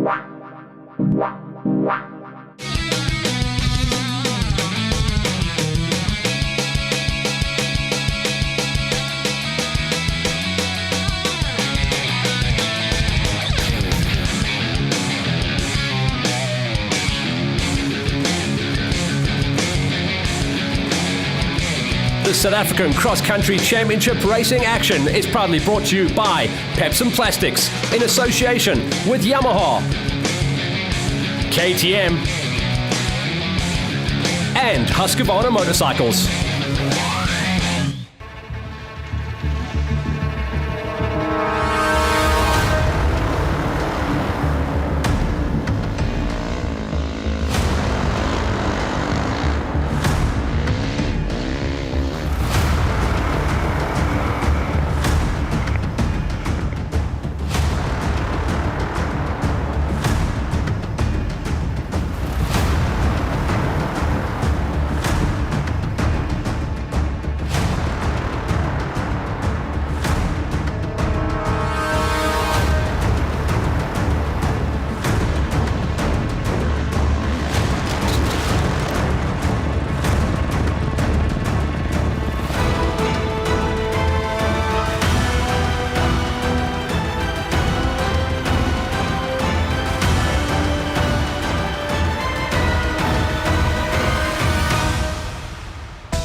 The South African Cross Country Championship Racing action is proudly brought to you by Pepson Plastics in association with Yamaha, KTM, and Husqvarna Motorcycles.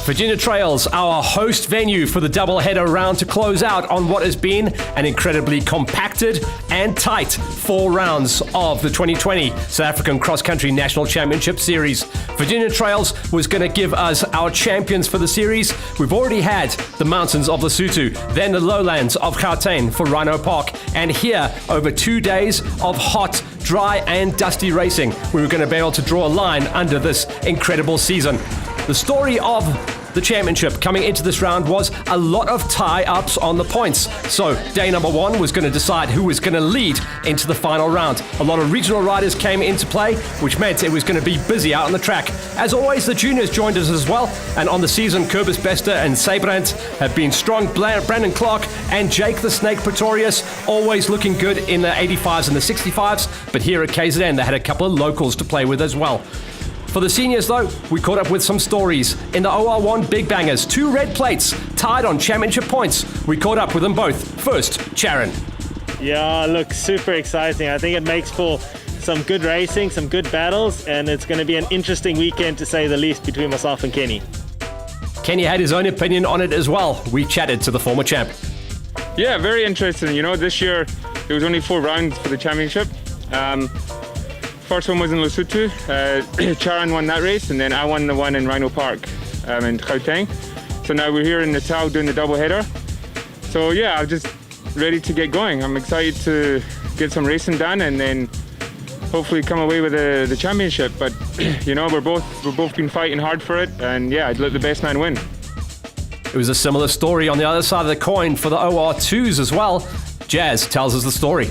Virginia Trails, our host venue for the doubleheader round to close out on what has been an incredibly compacted and tight 4 rounds of the 2020 South African Cross Country National Championship Series. Virginia Trails was going to give us our champions for the series. We've already had the mountains of Lesotho, then the lowlands of Gauteng for Rhino Park, and here over 2 days of hot, dry and dusty racing, we were going to be able to draw a line under this incredible season. The story of the championship coming into this round was a lot of tie-ups on the points. So day number 1 was going to decide who was going to lead into the final round. A lot of regional riders came into play, which meant it was going to be busy out on the track. As always, the juniors joined us as well. And on the season, Kobus Bester and Sabrant have been strong. Brandon Clark and Jake the Snake Pretorius always looking good in the 85s and the 65s. But here at KZN, they had a couple of locals to play with as well. For the seniors, though, we caught up with some stories. In the OR1 Big Bangers, 2 red plates tied on championship points. We caught up with them both. First, Charon. Yeah, look, super exciting. I think it makes for some good racing, some good battles, and it's going to be an interesting weekend, to say the least, between myself and Kenny. Kenny had his own opinion on it as well. We chatted to the former champ. Yeah, very interesting. You know, this year there was only 4 rounds for the championship. First one was in Lesotho. Charon won that race, and then I won the one in Rhino Park in Gauteng. So now we're here in Natal doing the double header. So yeah, I'm just ready to get going. I'm excited to get some racing done and then hopefully come away with the championship. But you know, we're both been fighting hard for it, and yeah, I'd let the best man win. It was a similar story on the other side of the coin for the OR2s as well. Jazz tells us the story.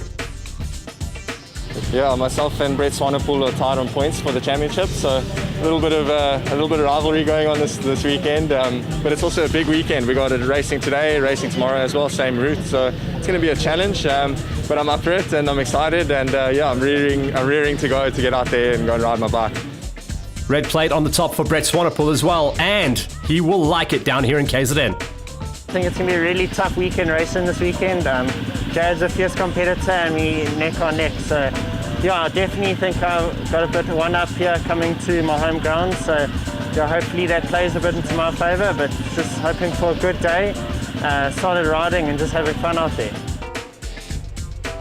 Yeah, myself and Brett Swanepoel are tied on points for the championship, so a little bit of rivalry going on this weekend. But it's also a big weekend. We got it racing today, racing tomorrow as well, same route. So it's going to be a challenge. But I'm up for it and I'm excited. And yeah, I'm rearing to go to get out there and go and ride my bike. Red plate on the top for Brett Swanepoel as well, and he will like it down here in KZN. I think it's going to be a really tough weekend racing this weekend. Jazz a fierce competitor and we neck on neck. So yeah, I definitely think I've got a bit of one up here coming to my home ground. So yeah, hopefully that plays a bit into my favour, but just hoping for a good day, solid riding and just having fun out there.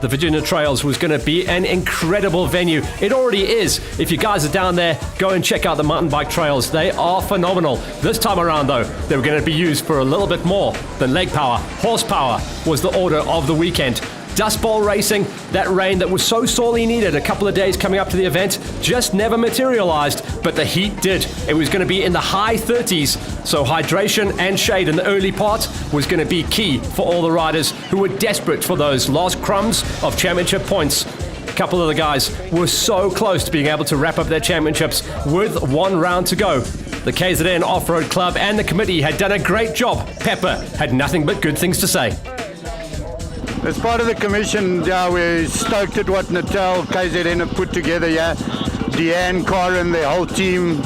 The Virginia Trails was going to be an incredible venue. It already is. If you guys are down there, go and check out the mountain bike trails. They are phenomenal. This time around, though, they were going to be used for a little bit more than leg power. Horsepower was the order of the weekend. Dust Bowl racing, that rain that was so sorely needed a couple of days coming up to the event, just never materialized, but the heat did. It was going to be in the high 30s, so hydration and shade in the early part was going to be key for all the riders who were desperate for those last crumbs of championship points. A couple of the guys were so close to being able to wrap up their championships with 1 round to go. The KZN Off-Road Club and the committee had done a great job. Pepper had nothing but good things to say. As part of the commission, yeah, we're stoked at what Natal, KZN have put together. Yeah, Deanne, Karen, their whole team,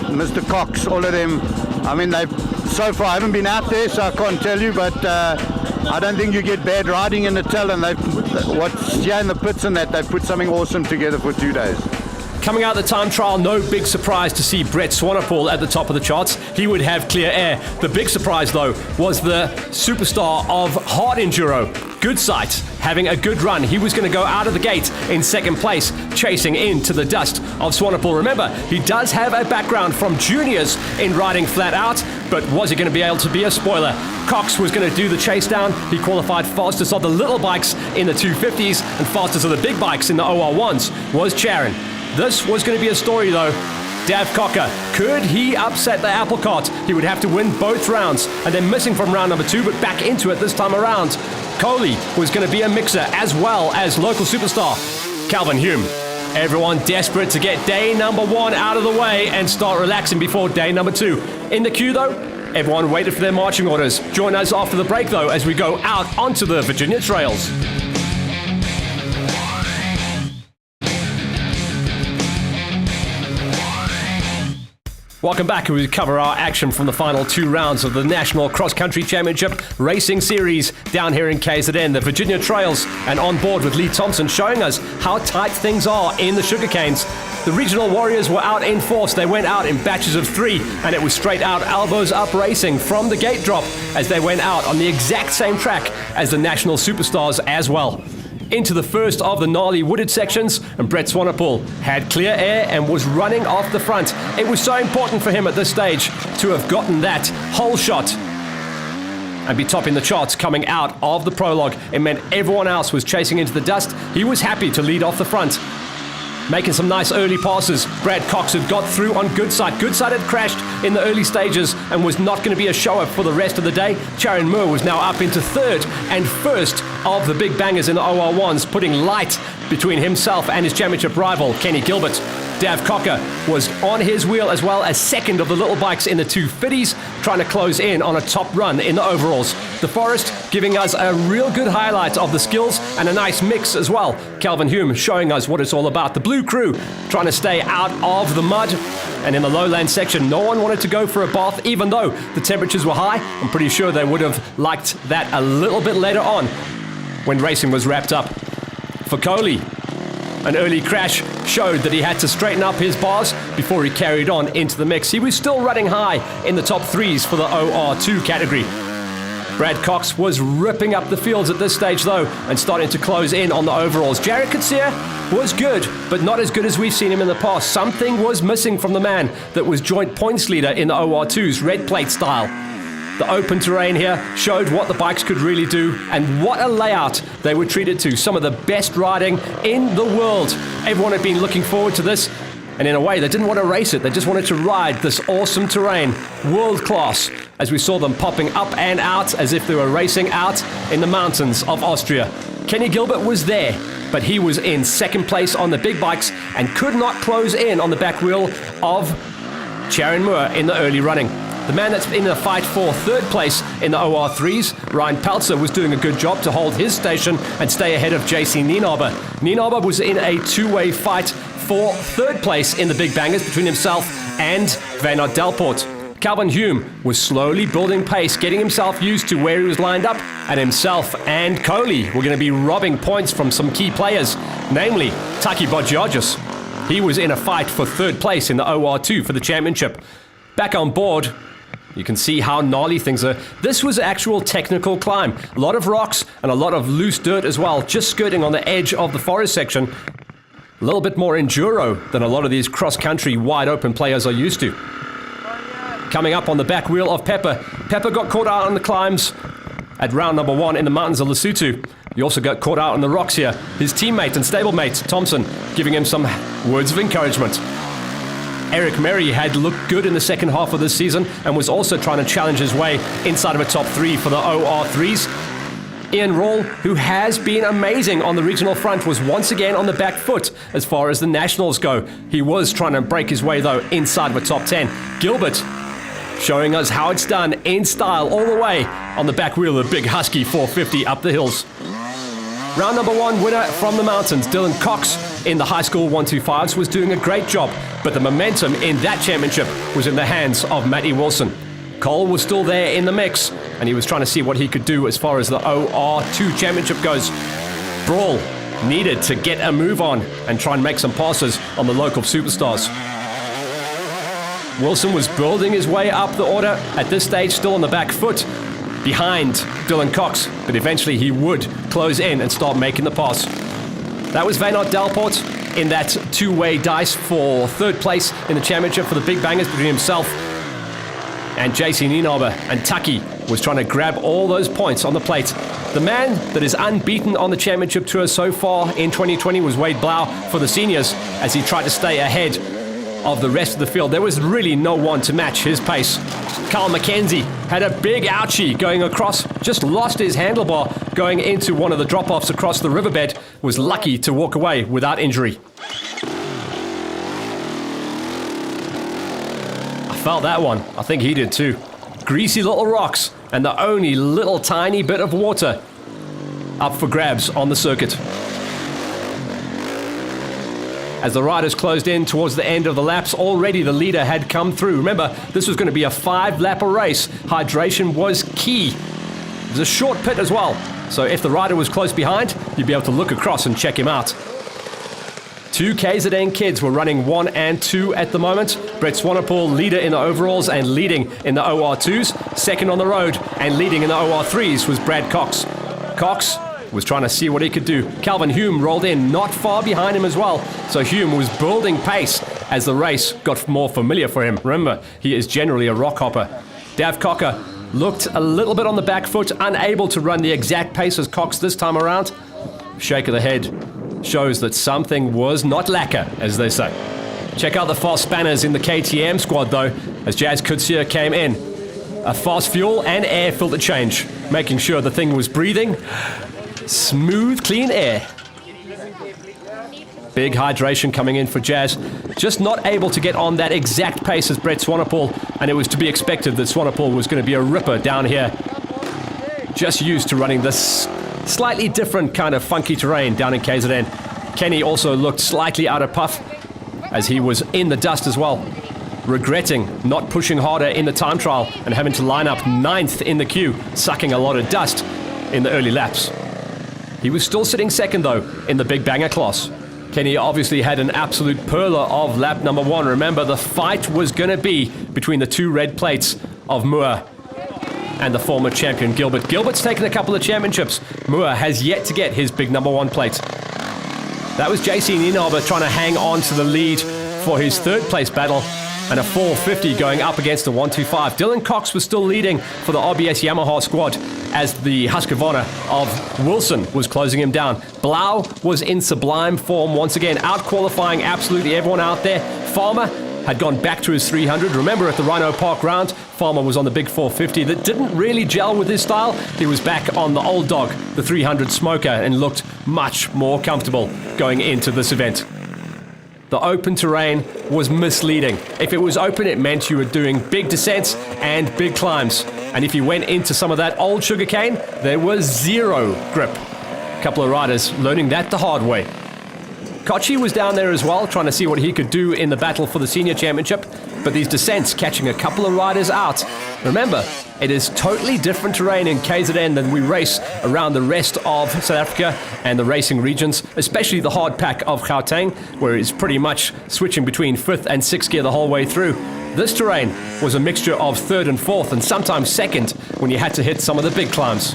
Mr. Cox, all of them. I mean, they so far I haven't been out there, so I can't tell you, but I don't think you get bad riding in Natal. And what's here in the pits and that, they've put something awesome together for 2 days. Coming out of the time trial, no big surprise to see Brett Swanepoel at the top of the charts. He would have clear air. The big surprise, though, was the superstar of hard enduro, Goodsight, having a good run. He was going to go out of the gate in second place, chasing into the dust of Swanepoel. Remember, he does have a background from juniors in riding flat out, but was he going to be able to be a spoiler? Cox was going to do the chase down. He qualified fastest of the little bikes in the 250s and fastest of the big bikes in the OR1s was Charon. This was going to be a story, though. Dav Cocker, could he upset the apple cart? He would have to win both rounds, and then missing from round number 2, but back into it this time around. Coley was going to be a mixer, as well as local superstar Calvin Hume. Everyone desperate to get day number 1 out of the way and start relaxing before day number 2. In the queue, though, everyone waited for their marching orders. Join us after the break, though, as we go out onto the Virginia trails. Welcome back. We cover our action from the final 2 rounds of the National Cross Country Championship Racing Series down here in KZN, the Virginia Trails, and on board with Lee Thompson showing us how tight things are in the sugarcanes. The regional warriors were out in force. They went out in batches of 3, and it was straight out elbows up racing from the gate drop as they went out on the exact same track as the national superstars as well. Into the first of the gnarly wooded sections, and Brett Swanepoel had clear air and was running off the front. It was so important for him at this stage to have gotten that whole shot and be topping the charts coming out of the prologue. It meant everyone else was chasing into the dust. He was happy to lead off the front, making some nice early passes. Brad Cox had got through on Goodsight. Goodsight had crashed in the early stages and was not going to be a show-up for the rest of the day. Charon Moore was now up into third and first of the big bangers in the OR1s, putting light between himself and his championship rival, Kenny Gilbert. Dav Cocker was on his wheel as well as second of the little bikes in the 250s, trying to close in on a top run in the overalls. The Forest giving us a real good highlight of the skills and a nice mix as well. Calvin Hume showing us what it's all about. The Blue Crew trying to stay out of the mud. And in the lowland section, no one wanted to go for a bath, even though the temperatures were high. I'm pretty sure they would have liked that a little bit later on when racing was wrapped up. For Coley, an early crash showed that he had to straighten up his bars before he carried on into the mix. He was still running high in the top 3s for the OR2 category. Brad Cox was ripping up the fields at this stage, though, and starting to close in on the overalls. Jared Katsir was good, but not as good as we've seen him in the past. Something was missing from the man that was joint points leader in the OR2's red plate style. The open terrain here showed what the bikes could really do, and what a layout they were treated to. Some of the best riding in the world. Everyone had been looking forward to this, and in a way, they didn't want to race it. They just wanted to ride this awesome terrain, world class, as we saw them popping up and out as if they were racing out in the mountains of Austria. Kenny Gilbert was there, but he was in second place on the big bikes and could not close in on the back wheel of Charon Moore in the early running. The man that's in the fight for third place in the OR3s, Ryan Peltzer, was doing a good job to hold his station and stay ahead of JC Nienaber. Nienaber was in a two-way fight for third place in the big bangers between himself and Veinard Delport. Calvin Hume was slowly building pace, getting himself used to where he was lined up, and himself and Coley were going to be robbing points from some key players, namely Taki Bodgiorgis. He was in a fight for third place in the OR2 for the championship. Back on board, you can see how gnarly things are. This was an actual technical climb. A lot of rocks and a lot of loose dirt as well, just skirting on the edge of the forest section. A little bit more enduro than a lot of these cross-country wide-open players are used to. Coming up on the back wheel of Pepper. Pepper got caught out on the climbs at round number 1 in the mountains of Lesotho. He also got caught out on the rocks here. His teammate and stablemate, Thompson, giving him some words of encouragement. Eric Merry had looked good in the second half of this season and was also trying to challenge his way inside of a top 3 for the OR3s. Ian Rawle, who has been amazing on the regional front, was once again on the back foot as far as the nationals go. He was trying to break his way, though, inside of a top 10. Gilbert showing us how it's done in style all the way on the back wheel of the big Husky 450 up the hills. Round number 1 winner from the mountains, Dylan Cox in the high school 125s was doing a great job, but the momentum in that championship was in the hands of Matty Wilson. Cole was still there in the mix, and he was trying to see what he could do as far as the OR2 championship goes. Brawl needed to get a move on and try and make some passes on the local superstars. Wilson was building his way up the order, at this stage still on the back foot, behind Dylan Cox, but eventually he would close in and start making the pass. That was Van Aert Delport in that two-way dice for third place in the championship for the big bangers between himself and JC Nienaber, and Taki was trying to grab all those points on the plate. The man that is unbeaten on the championship tour so far in 2020 was Wade Blau for the seniors as he tried to stay ahead of the rest of the field. There was really no one to match his pace. Carl McKenzie had a big ouchie going across, just lost his handlebar going into one of the drop-offs across the riverbed, was lucky to walk away without injury. I felt that one. I think he did too. Greasy little rocks and the only little tiny bit of water up for grabs on the circuit. As the riders closed in towards the end of the laps, already the leader had come through. Remember, this was going to be a 5-lapper race. Hydration was key. It was a short pit as well, so if the rider was close behind, you'd be able to look across and check him out. 2 KZN kids were running 1 and 2 at the moment. Brett Swanepoel, leader in the overalls and leading in the OR2s. Second on the road and leading in the OR3s was Brad Cox. Cox was trying to see what he could do. Calvin Hume rolled in not far behind him as well. So Hume was building pace as the race got more familiar for him. Remember, he is generally a rock hopper. Dav Cocker looked a little bit on the back foot, unable to run the exact pace as Cox this time around. Shake of the head shows that something was not lacquer, as they say. Check out the fast spanners in the KTM squad though, as Jazz Kutsia came in. A fast fuel and air filter change, making sure the thing was breathing smooth, clean air. Big hydration coming in for Jazz. Just not able to get on that exact pace as Brett Swanepoel, and it was to be expected that Swanepoel was going to be a ripper down here. Just used to running this slightly different kind of funky terrain down in KZN. Kenny also looked slightly out of puff as he was in the dust as well, regretting not pushing harder in the time trial and having to line up 9th in the queue, sucking a lot of dust in the early laps. He was still sitting second, though, in the big banger class. Kenny obviously had an absolute perler of lap number 1. Remember, the fight was going to be between the 2 red plates of Moore and the former champion, Gilbert. Gilbert's taken a couple of championships. Moore has yet to get his big number 1 plate. That was JC Nienaber trying to hang on to the lead for his 3rd place battle, and a 450 going up against a 125. Dylan Cox was still leading for the RBS Yamaha squad as the Husqvarna of Wilson was closing him down. Blau was in sublime form once again, out-qualifying absolutely everyone out there. Farmer had gone back to his 300. Remember at the Rhino Park round, Farmer was on the big 450 that didn't really gel with his style. He was back on the old dog, the 300 smoker, and looked much more comfortable going into this event. The open terrain was misleading. If it was open, it meant you were doing big descents and big climbs. And if you went into some of that old sugarcane, there was zero grip. A couple of riders learning that the hard way. Kochi was down there as well, trying to see what he could do in the battle for the senior championship, but these descents catching a couple of riders out. Remember, it is totally different terrain in KZN than we race around the rest of South Africa and the racing regions, especially the hard pack of Gauteng, where it's pretty much switching between 5th and 6th gear the whole way through. This terrain was a mixture of 3rd and 4th and sometimes 2nd when you had to hit some of the big climbs.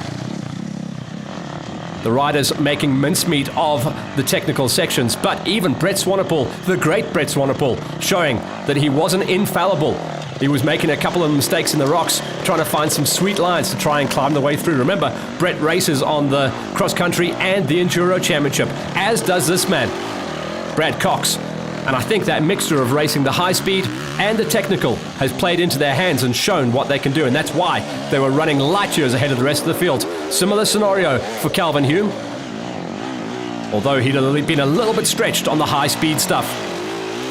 The riders making mincemeat of the technical sections, but even Brett Swanepoel, the great Brett Swanepoel, showing that he wasn't infallible. He was making a couple of mistakes in the rocks, trying to find some sweet lines to try and climb the way through. Remember, Brett races on the cross-country and the Enduro Championship, as does this man, Brad Cox. And I think that mixture of racing the high speed and the technical has played into their hands and shown what they can do, and that's why they were running light years ahead of the rest of the field. Similar scenario for Calvin Hume, although he'd been a little bit stretched on the high speed stuff.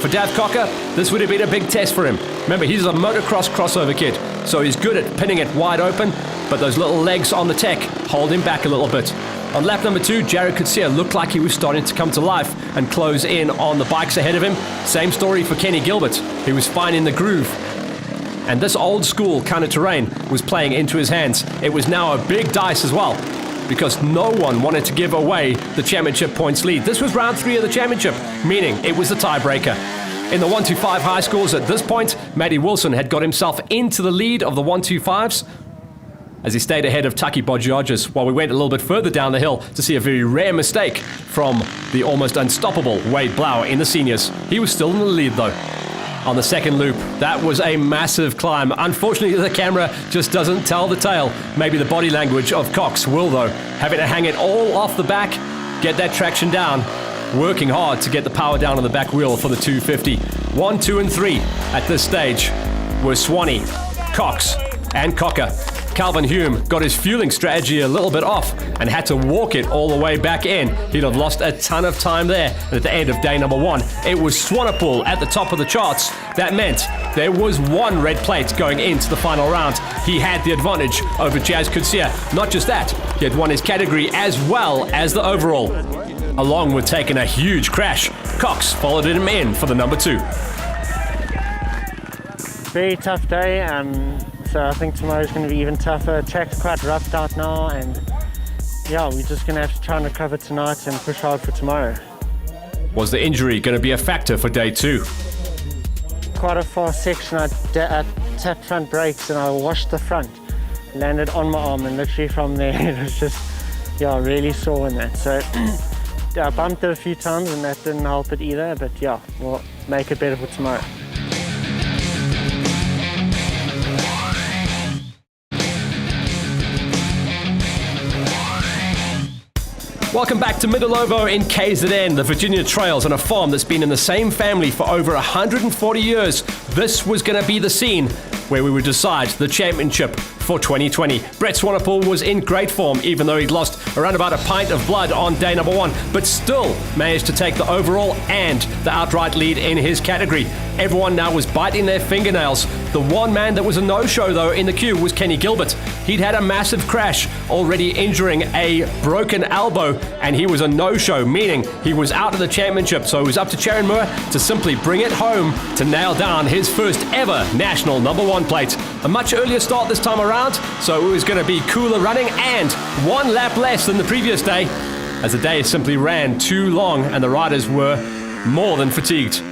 For Dav Cocker, this would have been a big test for him. Remember, he's a motocross crossover kid, so he's good at pinning it wide open, but those little legs on the tech hold him back a little bit. On lap number 2, Jared Kutsia looked like he was starting to come to life and close in on the bikes ahead of him. Same story for Kenny Gilbert. He was finding the groove. And this old school kind of terrain was playing into his hands. It was now a big dice as well, because no one wanted to give away the championship points lead. This was round 3 of the championship, meaning it was the tiebreaker. In the 125 high scores at this point, Matty Wilson had got himself into the lead of the 125s as he stayed ahead of Taki Bodgiorgis, while we went a little bit further down the hill to see a very rare mistake from the almost unstoppable Wade Blau in the seniors. He was still in the lead though. On the second loop, that was a massive climb. Unfortunately, the camera just doesn't tell the tale. Maybe the body language of Cox will though. Having to hang it all off the back, get that traction down, working hard to get the power down on the back wheel for the 250. 1, 2, and 3 at this stage were Swanee, Cox, and Cocker. Calvin Hume got his fueling strategy a little bit off and had to walk it all the way back in. He'd have lost a ton of time there. And at the end of day number 1, it was Swanepoel at the top of the charts. That meant there was 1 red plate going into the final round. He had the advantage over Jazz Kutsia. Not just that, he had won his category as well as the overall. Along with taking a huge crash, Cox followed him in for the number 2. Very tough day. So I think tomorrow's going to be even tougher. Track's quite roughed out now, and yeah, we're just going to have to try and recover tonight and push hard for tomorrow. Was the injury going to be a factor for day 2? Quite a fast section. I tapped front brakes and I washed the front. Landed on my arm, and literally from there it was just, yeah, really sore in that. So I bumped it a few times and that didn't help it either, but yeah, we'll make it better for tomorrow. Welcome back to Middelovo in KZN, the Virginia Trails, on a farm that's been in the same family for over 140 years. This was going to be the scene where we would decide the championship for 2020. Brett Swanepoel was in great form, even though he'd lost around about a pint of blood on day number 1, but still managed to take the overall and the outright lead in his category. Everyone now was biting their fingernails. The one man that was a no-show, though, in the queue was Kenny Gilbert. He'd had a massive crash, already injuring a broken elbow, and he was a no-show, meaning he was out of the championship. So it was up to Charon Moore to simply bring it home to nail down his first ever national number 1 plate. A much earlier start this time around, so it was going to be cooler running and 1 lap less than the previous day, as the day simply ran too long and the riders were more than fatigued.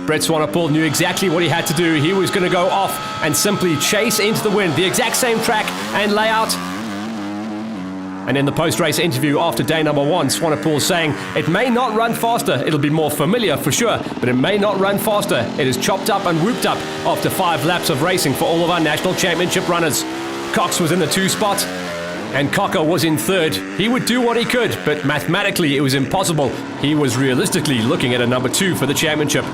Brett Swanepoel knew exactly what he had to do. He was going to go off and simply chase into the wind, the exact same track and layout. And in the post-race interview after day number 1, Swanepoel saying, "It may not run faster, it'll be more familiar for sure, but it may not run faster. It is chopped up and whooped up after 5 laps of racing for all of our national championship runners." Cox was in the 2 spot, and Cocker was in 3rd. He would do what he could, but mathematically it was impossible. He was realistically looking at a number 2 for the championship.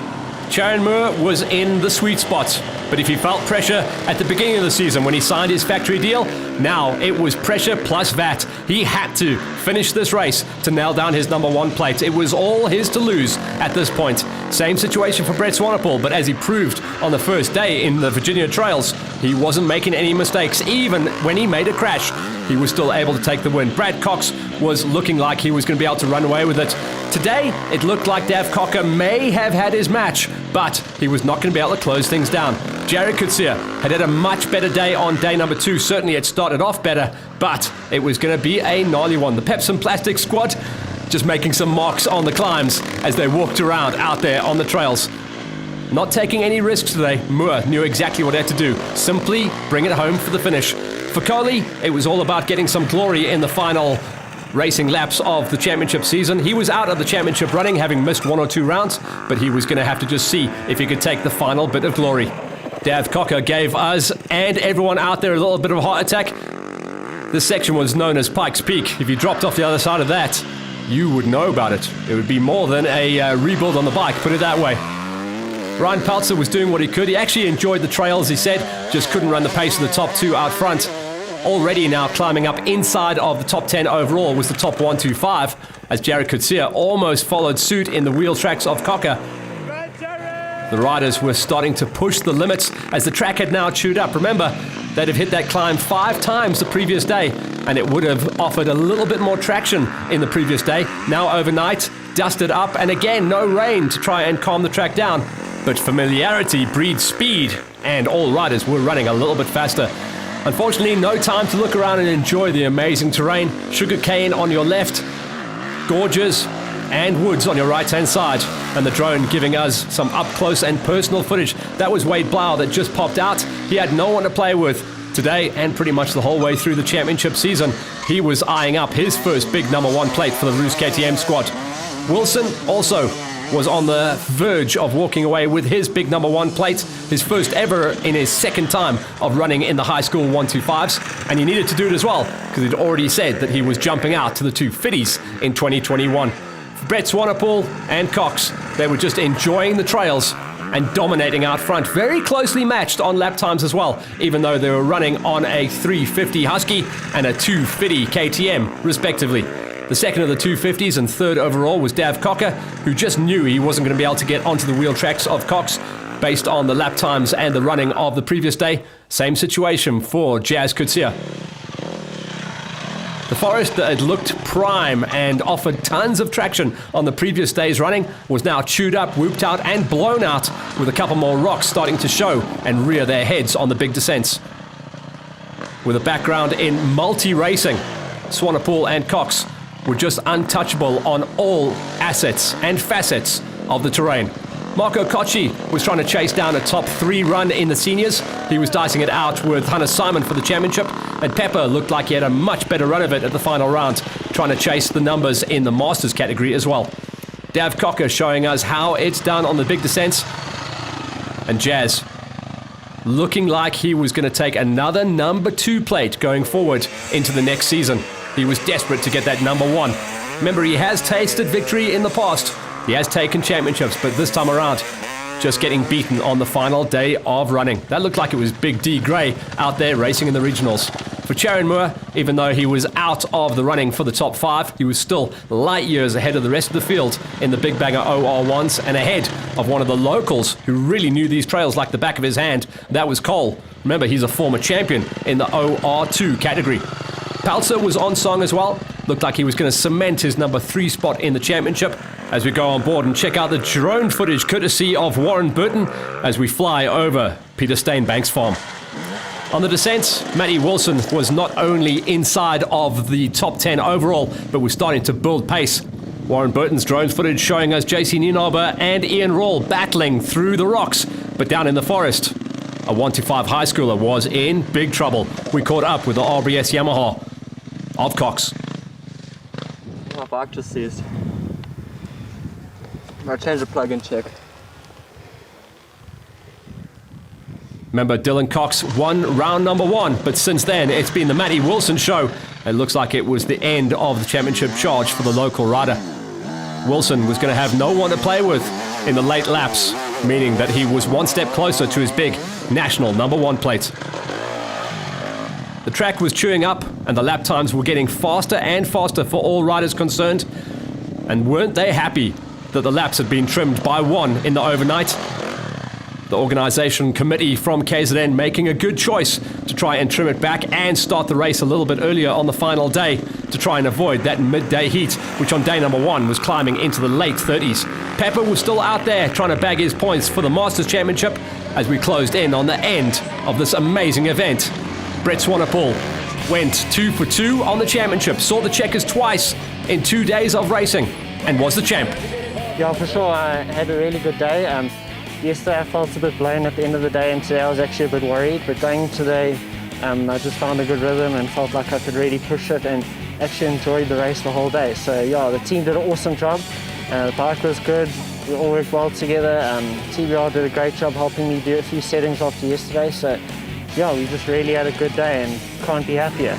Charon Moore was in the sweet spot, but if he felt pressure at the beginning of the season when he signed his factory deal, now it was pressure plus VAT. He had to finish this race to nail down his number 1 plate. It was all his to lose at this point. Same situation for Brett Swanepoel, but as he proved on the first day in the Virginia Trails, he wasn't making any mistakes. Even when he made a crash, he was still able to take the win. Brad Cox was looking like he was going to be able to run away with it. Today, it looked like Dav Cocker may have had his match, but he was not going to be able to close things down. Jared Kutsia had a much better day on day number 2. Certainly it started off better, but it was going to be a gnarly one. The Pepsi Plastic squad just making some marks on the climbs as they walked around out there on the trails. Not taking any risks today, Moore knew exactly what he had to do. Simply bring it home for the finish. For Coley, it was all about getting some glory in the final racing laps of the championship season. He was out of the championship running, having missed 1 or 2 rounds, but he was going to have to just see if he could take the final bit of glory. Dav Cocker gave us and everyone out there a little bit of a heart attack. This section was known as Pikes Peak. If you dropped off the other side of that, you would know about it. It would be more than a rebuild on the bike, put it that way. Ryan Peltzer was doing what he could. He actually enjoyed the trails, he said, just couldn't run the pace of the top 2 out front. Already now climbing up inside of the top 10 overall was the top 125, as Jared Kutsia almost followed suit in the wheel tracks of Cocker. The riders were starting to push the limits as the track had now chewed up. Remember, they'd have hit that climb 5 times the previous day. and it would have offered a little bit more traction in the previous day. Now overnight, dusted up, and again, no rain to try and calm the track down. But familiarity breeds speed, and all riders were running a little bit faster. Unfortunately, no time to look around and enjoy the amazing terrain. Sugarcane on your left, gorges and woods on your right-hand side. And the drone giving us some up-close and personal footage. That was Wade Blau that just popped out. He had no one to play with today and pretty much the whole way through the championship season. He was eyeing up his first big number one plate for the Roos KTM squad. Wilson also was on the verge of walking away with his big number one plate, his first ever in his second time of running in the high school 125s, and he needed to do it as well because he'd already said that he was jumping out to the 250s in 2021. For Brett Swanepoel and Cox, they were just enjoying the trails and dominating out front, very closely matched on lap times as well, even though they were running on a 350 Husky and a 250 KTM respectively. The second of the 250s and third overall was Dav Cocker, who just knew he wasn't going to be able to get onto the wheel tracks of Cox based on the lap times and the running of the previous day. Same situation for Jazz Coetzee. The forest that had looked prime and offered tons of traction on the previous day's running was now chewed up, whooped out and blown out, with a couple more rocks starting to show and rear their heads on the big descents. With a background in multi-racing, Swanepoel and Cox were just untouchable on all assets and facets of the terrain. Marco Cocci was trying to chase down a top 3 run in the seniors. He was dicing it out with Hannes Simon for the championship, and Pepper looked like he had a much better run of it at the final round, trying to chase the numbers in the Masters category as well. Dav Cocker showing us how it's done on the big descents, and Jazz looking like he was going to take another number 2 plate going forward into the next season. He was desperate to get that number 1. Remember, he has tasted victory in the past. He has taken championships, but this time around, just getting beaten on the final day of running. That looked like it was Big D Gray out there racing in the regionals. For Charon Moore, even though he was out of the running for the top 5, he was still light years ahead of the rest of the field in the Big Bagger OR1s and ahead of one of the locals who really knew these trails like the back of his hand. That was Cole. Remember, he's a former champion in the OR2 category. Palzer was on song as well. Looked like he was going to cement his number 3 spot in the championship. As we go on board and check out the drone footage courtesy of Warren Burton as we fly over Peter Steenbank's farm. On the descent, Matty Wilson was not only inside of the top 10 overall, but was starting to build pace. Warren Burton's drone footage showing us JC Nienaber and Ian Rawle battling through the rocks, but down in the forest, a 125 high schooler was in big trouble. We caught up with the RBS Yamaha of Cox. My bike just seized. I'll change the plug and check. Remember, Dylan Cox won round number 1, but since then it's been the Matty Wilson show. It looks like it was the end of the championship charge for the local rider. Wilson was going to have no one to play with in the late laps, meaning that he was one step closer to his big national number 1 plate. The track was chewing up and the lap times were getting faster and faster for all riders concerned. And weren't they happy that the laps had been trimmed by 1 in the overnight? The organisation committee from KZN making a good choice to try and trim it back and start the race a little bit earlier on the final day to try and avoid that midday heat, which on day number 1 was climbing into the late 30s. Pepper was still out there trying to bag his points for the Masters Championship as we closed in on the end of this amazing event. Brett Swanepoel went 2 for 2 on the championship, saw the checkers twice in 2 days of racing, and was the champ. Yeah, for sure. I had a really good day. Yesterday I felt a bit blown at the end of the day, and today I was actually a bit worried. But going today, I just found a good rhythm and felt like I could really push it and actually enjoyed the race the whole day. So yeah, the team did an awesome job. The bike was good. We all worked well together. TBR did a great job helping me do a few settings after yesterday. So yeah, we just really had a good day and can't be happier.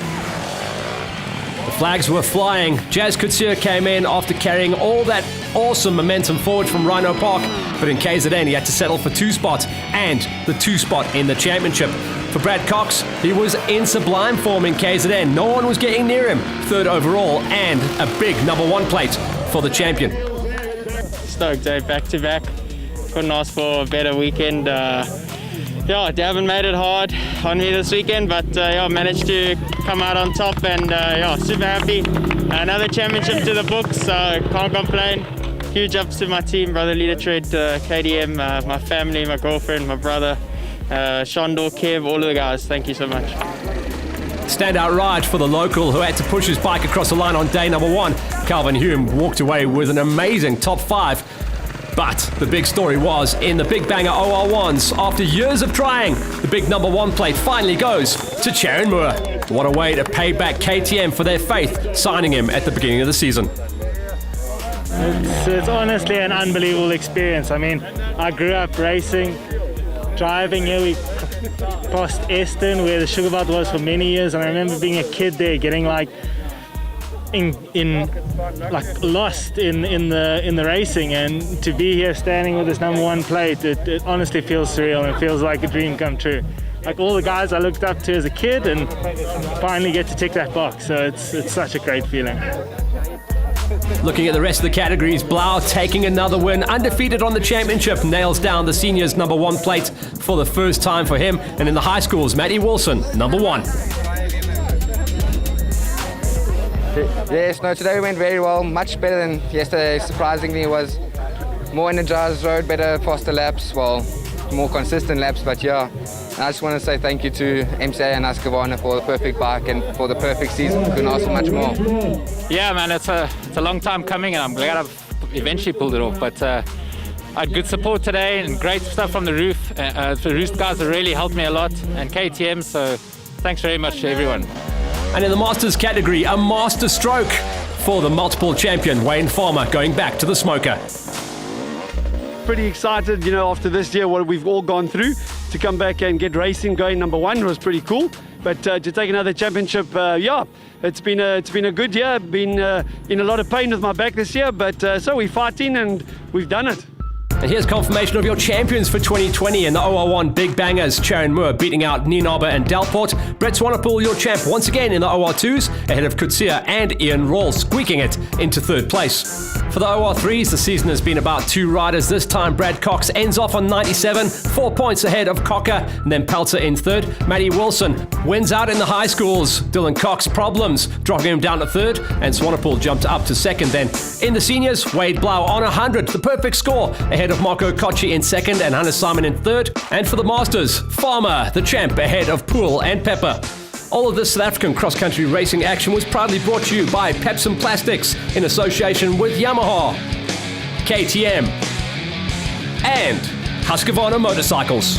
The flags were flying. Jazz Coetzee came in after carrying all that awesome momentum forward from Rhino Park, but in KZN he had to settle for 2 spots and the 2 spot in the championship. For Brad Cox, he was in sublime form in KZN. No one was getting near him. 3rd overall and a big number 1 plate for the champion. Stoked, back to back. Couldn't ask for a better weekend. Yeah, Davin made it hard on me this weekend, but managed to come out on top, and super happy. Another championship to the books, so can't complain. Huge ups to my team, Brother Leader-Tread, KDM, my family, my girlfriend, my brother, Shondor, Kev, all of the guys. Thank you so much. Standout ride for the local who had to push his bike across the line on day number 1. Calvin Hume walked away with an amazing top 5. But the big story was in the Big Banger OR1s. After years of trying, the big number 1 plate finally goes to Charon Moore. What a way to pay back KTM for their faith, signing him at the beginning of the season. It's honestly an unbelievable experience. I mean, I grew up racing, driving here. We past Eston, where the sugar belt was for many years, and I remember being a kid there, getting lost in the racing, and to be here standing with this number 1 plate, it honestly feels surreal, and it feels like a dream come true. Like all the guys I looked up to as a kid, and finally get to tick that box. So it's such a great feeling. Looking at the rest of the categories, Blau taking another win, undefeated on the championship, nails down the seniors number 1 plate for the first time for him. And in the high schools, Matty Wilson, number 1. Yes, no, today went very well, much better than yesterday. Surprisingly, it was more energized road, better, faster laps, well, more consistent laps, but yeah. And I just want to say thank you to MCA and Husqvarna for the perfect bike and for the perfect season. Couldn't ask for much more. Yeah, man, it's a long time coming, and I'm glad I've eventually pulled it off. But I had good support today and great stuff from the roof. The Roost guys have really helped me a lot, and KTM, so thanks very much to everyone. And in the Masters category, a master stroke for the multiple champion Wayne Farmer, going back to the smoker. Pretty excited, after this year, what we've all gone through, to come back and get racing going number 1 was pretty cool. But to take another championship, it's been a good year. Been in a lot of pain with my back this year, but so we're fighting and we've done it. And here's confirmation of your champions for 2020 in the OR1 Big Bangers. Charon Moore beating out Nienaber and Delport. Brett Swanepoel, your champ once again in the OR2s, ahead of Kutsia and Ian Rawls, squeaking it into 3rd place. For the OR3s, the season has been about 2 riders. This time, Brad Cox ends off on 97, 4 points ahead of Cocker, and then Pelter in 3rd. Matty Wilson wins out in the high schools. Dylan Cox problems, dropping him down to 3rd, and Swanepoel jumped up to 2nd. Then in the seniors, Wade Blau on 100, the perfect score, ahead of Marco Cocci in 2nd and Hannes Simon in 3rd. And for the Masters, Farmer, the champ, ahead of Poole and Pepper. All of this South African cross-country racing action was proudly brought to you by Pepson Plastics in association with Yamaha, KTM, and Husqvarna Motorcycles.